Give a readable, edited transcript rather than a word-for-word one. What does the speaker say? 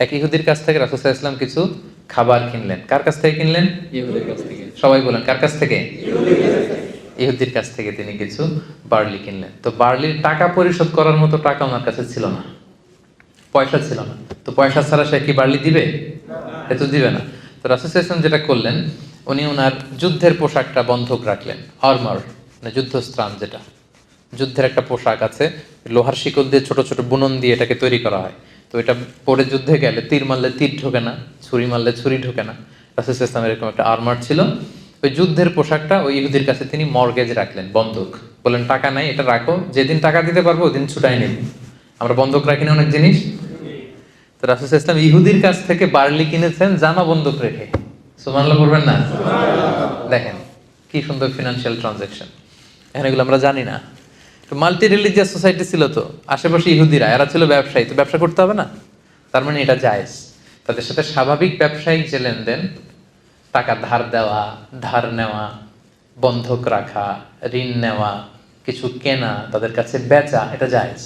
এক ইহুদির কাছ থেকে রাসূল সাল্লাল্লাহু আলাইহি ওয়াসাল্লাম কিছু খাবার কিনলেন। কার কাছ থেকে কিনলেন? ইহুদের কাছ থেকে। সবাই বলেন কার কাছ থেকে? ইহুদির কাছ থেকে তিনি কিছু বার্লি কিনলেন। তো বার্লির টাকা পরিশোধ করার মতো টাকা ওনার কাছে ছিল না, পয়সা ছিল না। তো পয়সা ছাড়া সে কি বার্লি দিবে? এ তো দিবে না। তো রাসূল সাল্লাল্লাহু আলাইহি ওয়াসাল্লাম যেটা করলেন, উনি ওনার যুদ্ধের পোশাকটা বন্ধক রাখলেন। আর্মার মানে যুদ্ধস্ত্রাণ, যেটা যুদ্ধের একটা পোশাক আছে, লোহার শিকল দিয়ে ছোট ছোট বুনন দিয়ে এটাকে তৈরি করা হয়। তো এটা পরে যুদ্ধে গেলে তীর মারলে তীর ঢোকে না, ছুরি মারলে ছুরি ঢোকে না। রাসূল সাল্লাল্লাহু আলাইহি ওয়াসাল্লাম এরকম একটা আর্মার ছিল। ওই যুদ্ধের পোশাকটা ওই ইহুদির কাছে তিনি মর্গেজ রাখলেন, বন্ধক। বললেন টাকা নাই, এটা রাখো, যেদিন টাকা দিতে পারবো ওদিন ছুটাই নেব। আমরা বন্ধক রাখি না অনেক জিনিস। তো রাসূল সাল্লাল্লাহু আলাইহি ওয়াসাল্লাম ইহুদির কাছ থেকে বার্লি কিনেছেন জামা বন্ধক রেখে। সুবহানাল্লাহ বলবেন না? দেখেন কি সুন্দর ফিনান্সিয়াল ট্রানজাকশন। এখন এগুলো আমরা জানি না। মাল্টি রিলিজিয়াস সোসাইটি ছিল, তো আশেপাশে ইহুদিরা, এরা ছিল ব্যবসায়ী, তো ব্যবসা করতে হবে না? তার মানে এটা জায়েজ। তাদের সাথে স্বাভাবিক ব্যবসায়িক যে লেনদেন, টাকা ধার দেওয়া, ধার নেওয়া, বন্ধক রাখা, ঋণ নেওয়া, কিছু কেনা, তাদের কাছে বেচা, এটা জায়েজ।